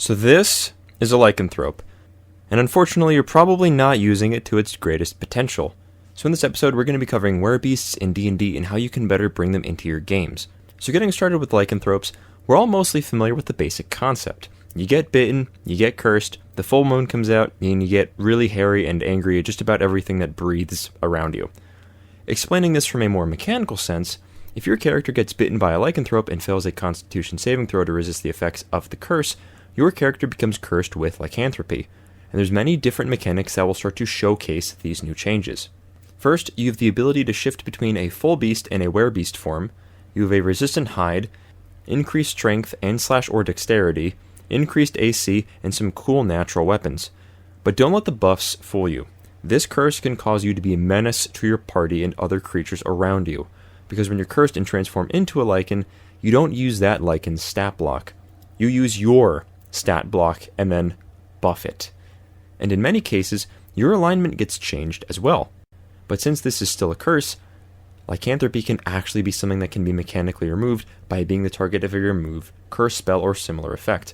So this is a lycanthrope, and unfortunately you're probably not using it to its greatest potential. So in this episode we're going to be covering werebeasts in D&D and how you can better bring them into your games. So getting started with lycanthropes, we're all mostly familiar with the basic concept. You get bitten, you get cursed, the full moon comes out, and you get really hairy and angry at just about everything that breathes around you. Explaining this from a more mechanical sense, if your character gets bitten by a lycanthrope and fails a constitution saving throw to resist the effects of the curse, your character becomes cursed with lycanthropy, and there's many different mechanics that will start to showcase these new changes. First, you have the ability to shift between a full beast and a werebeast form, you have a resistant hide, increased strength and / dexterity, increased AC, and some cool natural weapons. But don't let the buffs fool you. This curse can cause you to be a menace to your party and other creatures around you, because when you're cursed and transform into a lycan, you don't use that lycan's stat block. You use your stat block and then buff it. And in many cases, your alignment gets changed as well. But since this is still a curse, lycanthropy can actually be something that can be mechanically removed by being the target of a remove, curse spell, or similar effect.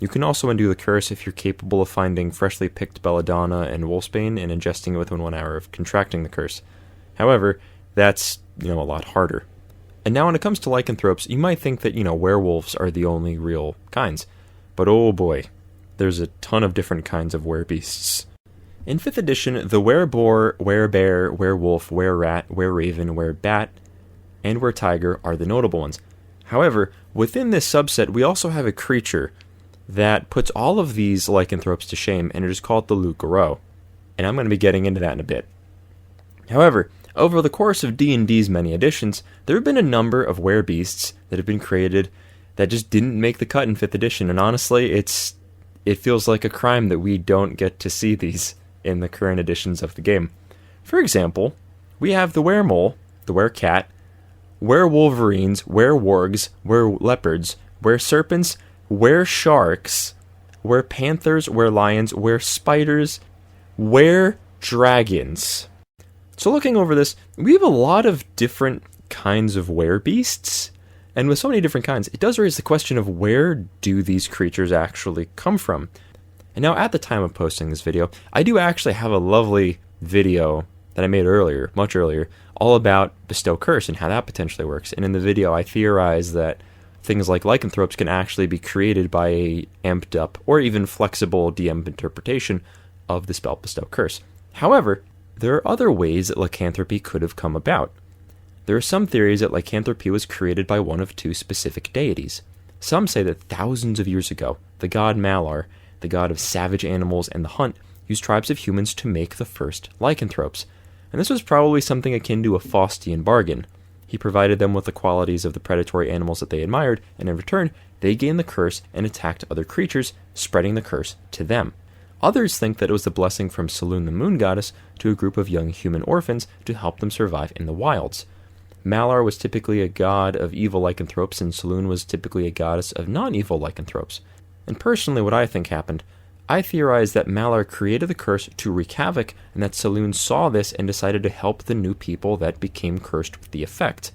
You can also undo the curse if you're capable of finding freshly picked belladonna and wolfsbane and ingesting it within 1 hour of contracting the curse. However, that's, a lot harder. And now when it comes to lycanthropes, you might think that, werewolves are the only real kinds. But oh boy, there's a ton of different kinds of werebeasts. In 5th edition, the wereboar, werebear, werewolf, wererat, wereraven, werebat, and weretiger are the notable ones. However, within this subset, we also have a creature that puts all of these lycanthropes to shame, and it is called the loup-garou. And I'm going to be getting into that in a bit. However, over the course of D&D's many editions, there have been a number of werebeasts that have been created that just didn't make the cut in 5th edition, and honestly, it feels like a crime that we don't get to see these in the current editions of the game. For example, we have the weremole, the werecat, werewolverines, werewargs, wereleopards, wereserpents, weresharks, werepanthers, werelions, werespiders, weredragons. So looking over this, we have a lot of different kinds of werebeasts, and with so many different kinds, it does raise the question of where do these creatures actually come from? And now at the time of posting this video, I do actually have a lovely video that I made earlier, much earlier, all about Bestow Curse and how that potentially works. And in the video, I theorize that things like lycanthropes can actually be created by a amped up or even flexible DM interpretation of the spell Bestow Curse. However, there are other ways that lycanthropy could have come about. There are some theories that lycanthropy was created by one of 2 specific deities. Some say that thousands of years ago, the god Malar, the god of savage animals and the hunt, used tribes of humans to make the first lycanthropes. And this was probably something akin to a Faustian bargain. He provided them with the qualities of the predatory animals that they admired, and in return, they gained the curse and attacked other creatures, spreading the curse to them. Others think that it was the blessing from Selûne the moon goddess to a group of young human orphans to help them survive in the wilds. Malar was typically a god of evil lycanthropes, and Selûne was typically a goddess of non-evil lycanthropes. And personally, what I think happened, I theorize that Malar created the curse to wreak havoc, and that Selûne saw this and decided to help the new people that became cursed with the effect.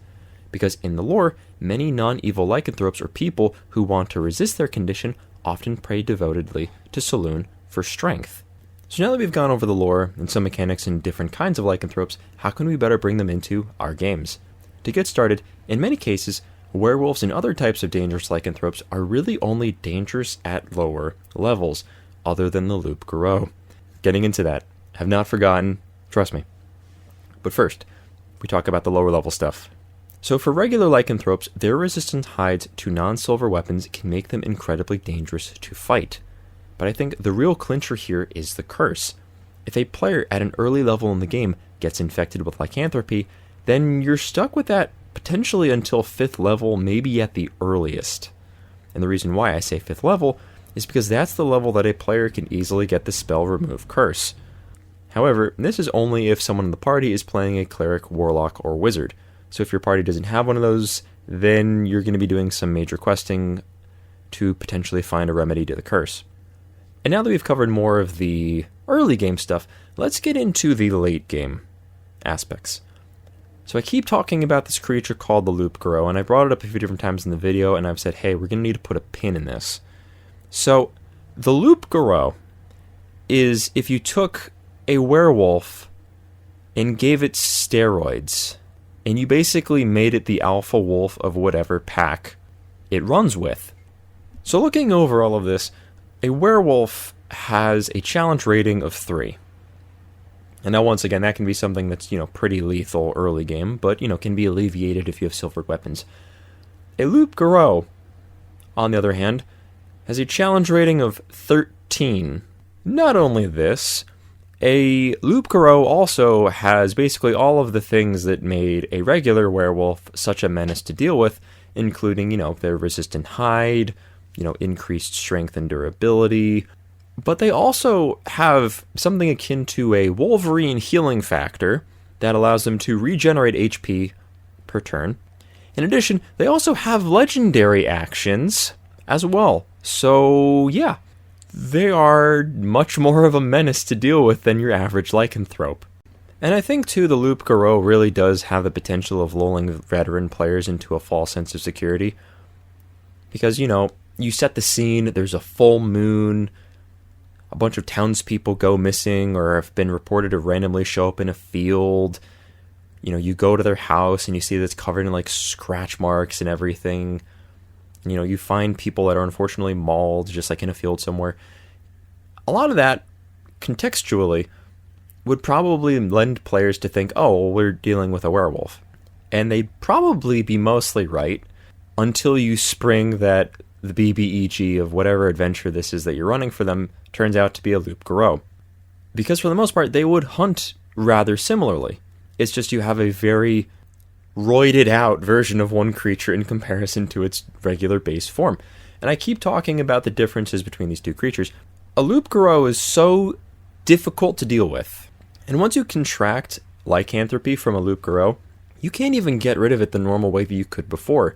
Because in the lore, many non-evil lycanthropes or people who want to resist their condition often pray devotedly to Selûne for strength. So now that we've gone over the lore and some mechanics and different kinds of lycanthropes, how can we better bring them into our games? To get started, in many cases, werewolves and other types of dangerous lycanthropes are really only dangerous at lower levels, other than the loup-garou. Getting into that, have not forgotten, trust me. But first, we talk about the lower level stuff. So for regular lycanthropes, their resistant hides to non-silver weapons can make them incredibly dangerous to fight. But I think the real clincher here is the curse. If a player at an early level in the game gets infected with lycanthropy, then you're stuck with that potentially until 5th level, maybe at the earliest. And the reason why I say 5th level is because that's the level that a player can easily get the spell Remove Curse. However, this is only if someone in the party is playing a cleric, warlock, or wizard. So if your party doesn't have one of those, then you're going to be doing some major questing to potentially find a remedy to the curse. And now that we've covered more of the early game stuff, let's get into the late game aspects. So I keep talking about this creature called the loup-garou, and I brought it up a few different times in the video, and I've said, hey, we're going to need to put a pin in this. So The loup-garou is if you took a werewolf and gave it steroids, and you basically made it the alpha wolf of whatever pack it runs with. So looking over all of this, a werewolf has a challenge rating of 3. And now once again, that can be something that's, pretty lethal early game, but, can be alleviated if you have silvered weapons. A loup-garou, on the other hand, has a challenge rating of 13. Not only this, a loup-garou also has basically all of the things that made a regular werewolf such a menace to deal with, including, their resistant hide, increased strength and durability. But they also have something akin to a Wolverine healing factor that allows them to regenerate HP per turn. In addition, they also have legendary actions as well. So, yeah, they are much more of a menace to deal with than your average lycanthrope. And I think, too, the loup-garou really does have the potential of lulling veteran players into a false sense of security. Because, you set the scene, there's a full moon, a bunch of townspeople go missing or have been reported to randomly show up in a field. You go to their house and you see that it's covered in, scratch marks and everything. You find people that are unfortunately mauled, just like in a field somewhere. A lot of that, contextually, would probably lend players to think, oh, well, we're dealing with a werewolf. And they'd probably be mostly right until you spring that the BBEG of whatever adventure this is that you're running for them turns out to be a loup-garou. Because for the most part, they would hunt rather similarly. It's just you have a very roided out version of one creature in comparison to its regular base form. And I keep talking about the differences between these two creatures. A loup-garou is so difficult to deal with. And once you contract lycanthropy from a loup-garou, you can't even get rid of it the normal way that you could before.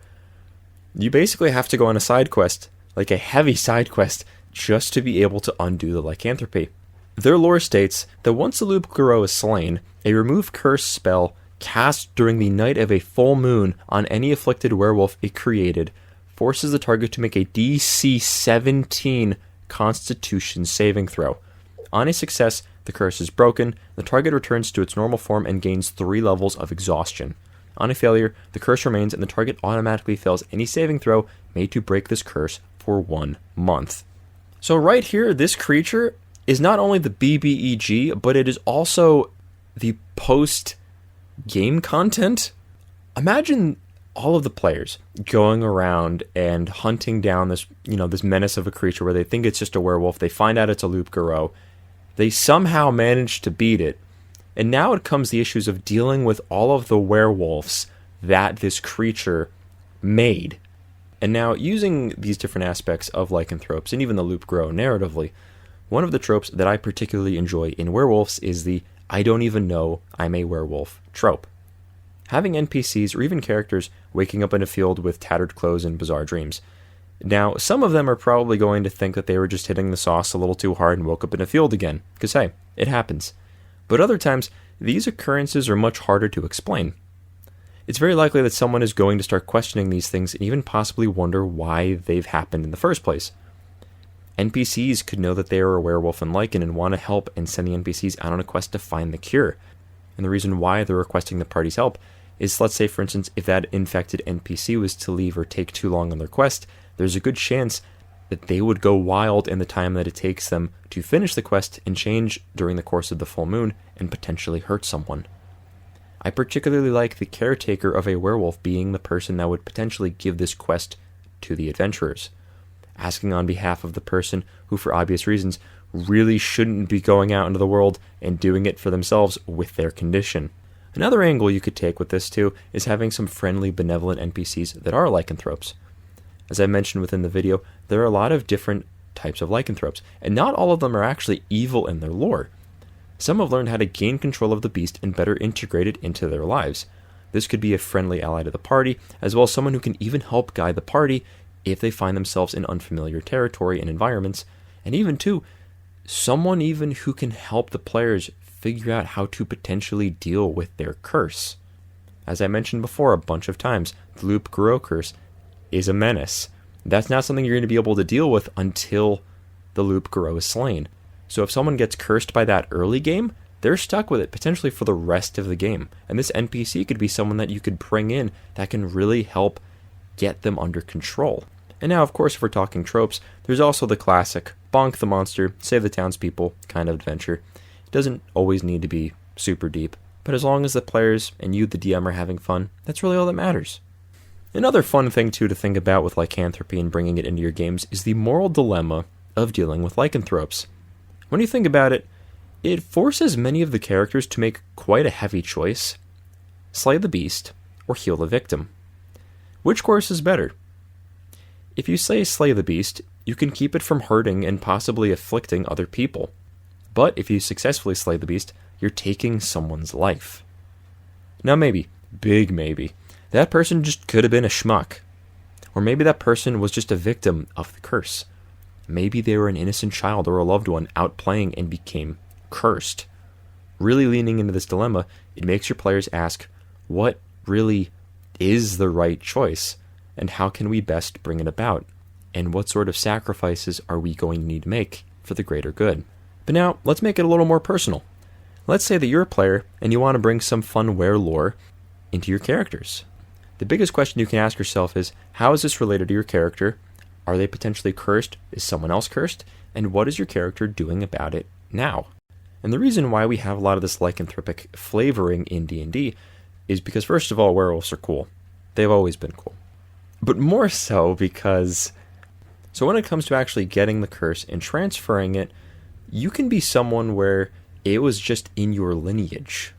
You basically have to go on a side quest, like a heavy side quest, just to be able to undo the lycanthropy. Their lore states that once the loup-garou is slain, a remove curse spell cast during the night of a full moon on any afflicted werewolf it created forces the target to make a DC 17 Constitution saving throw. On a success, the curse is broken, the target returns to its normal form and gains 3 levels of exhaustion. On a failure, the curse remains and the target automatically fails any saving throw made to break this curse for 1 month. So right here, this creature is not only the BBEG, but it is also the post-game content. Imagine all of the players going around and hunting down this, this menace of a creature where they think it's just a werewolf. They find out it's a loup-garou. They somehow manage to beat it. And now it comes the issues of dealing with all of the werewolves that this creature made. And now, using these different aspects of lycanthropes and even the loup-garou narratively, one of the tropes that I particularly enjoy in werewolves is the I don't even know I'm a werewolf trope. Having NPCs or even characters waking up in a field with tattered clothes and bizarre dreams. Now, some of them are probably going to think that they were just hitting the sauce a little too hard and woke up in a field again, because hey, it happens. But other times, these occurrences are much harder to explain. It's very likely that someone is going to start questioning these things and even possibly wonder why they've happened in the first place. NPCs could know that they are a werewolf and lichen and want to help and send the NPCs out on a quest to find the cure. And the reason why they're requesting the party's help is, let's say for instance, if that infected NPC was to leave or take too long on their quest, there's a good chance that they would go wild in the time that it takes them to finish the quest and change during the course of the full moon and potentially hurt someone. I particularly like the caretaker of a werewolf being the person that would potentially give this quest to the adventurers, asking on behalf of the person who, for obvious reasons, really shouldn't be going out into the world and doing it for themselves with their condition. Another angle you could take with this too is having some friendly, benevolent NPCs that are lycanthropes. As I mentioned within the video, there are a lot of different types of lycanthropes, and not all of them are actually evil in their lore. Some have learned how to gain control of the beast and better integrate it into their lives. This could be a friendly ally to the party, as well as someone who can even help guide the party if they find themselves in unfamiliar territory and environments, and even too, someone even who can help the players figure out how to potentially deal with their curse. As I mentioned before a bunch of times, the loup-garou curse is a menace. That's not something you're going to be able to deal with until the loup garou is slain. So if someone gets cursed by that early game, they're stuck with it potentially for the rest of the game. And this NPC could be someone that you could bring in that can really help get them under control. And now, of course, if we're talking tropes, there's also the classic bonk the monster, save the townspeople kind of adventure. It doesn't always need to be super deep, but as long as the players and you, the DM, are having fun, that's really all that matters. Another fun thing, too, to think about with lycanthropy and bringing it into your games is the moral dilemma of dealing with lycanthropes. When you think about it, it forces many of the characters to make quite a heavy choice: slay the beast or heal the victim. Which course is better? If you say slay the beast, you can keep it from hurting and possibly afflicting other people. But if you successfully slay the beast, you're taking someone's life. Now maybe, big maybe, that person just could have been a schmuck. Or maybe that person was just a victim of the curse. Maybe they were an innocent child or a loved one out playing and became cursed. Really leaning into this dilemma, it makes your players ask, what really is the right choice? And how can we best bring it about? And what sort of sacrifices are we going to need to make for the greater good? But now, let's make it a little more personal. Let's say that you're a player and you want to bring some fun were lore into your characters. The biggest question you can ask yourself is, how is this related to your character? Are they potentially cursed? Is someone else cursed? And what is your character doing about it now? And the reason why we have a lot of this lycanthropic flavoring in D&D is because, first of all, werewolves are cool. They've always been cool. But more so because, so when it comes to actually getting the curse and transferring it, you can be someone where it was just in your lineage.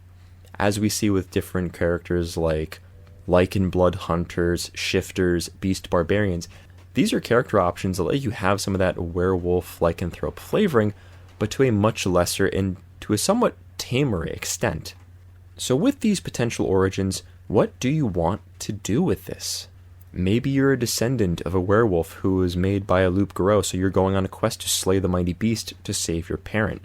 As we see with different characters like Lycan blood hunters, shifters, beast barbarians, these are character options that let you have some of that werewolf lycanthrope flavoring, but to a much lesser and to a somewhat tamer extent. So with these potential origins, what do you want to do with this? Maybe you're a descendant of a werewolf who was made by a loup garou, so you're going on a quest to slay the mighty beast to save your parent.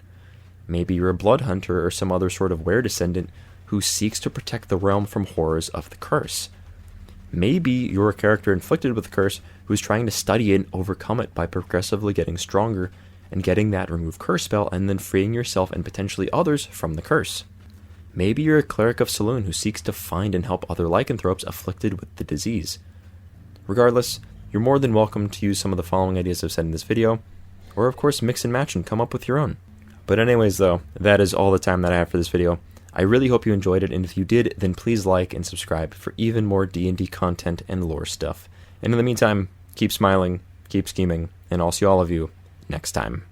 Maybe you're a blood hunter or some other sort of were-descendant who seeks to protect the realm from horrors of the curse. Maybe you're a character inflicted with the curse who's trying to study it and overcome it by progressively getting stronger and getting that remove curse spell and then freeing yourself and potentially others from the curse. Maybe you're a cleric of Saloon who seeks to find and help other lycanthropes afflicted with the disease. Regardless, you're more than welcome to use some of the following ideas I've said in this video, or of course mix and match and come up with your own. But anyways though, that is all the time that I have for this video. I really hope you enjoyed it, and if you did, then please like and subscribe for even more D&D content and lore stuff. And in the meantime, keep smiling, keep scheming, and I'll see all of you next time.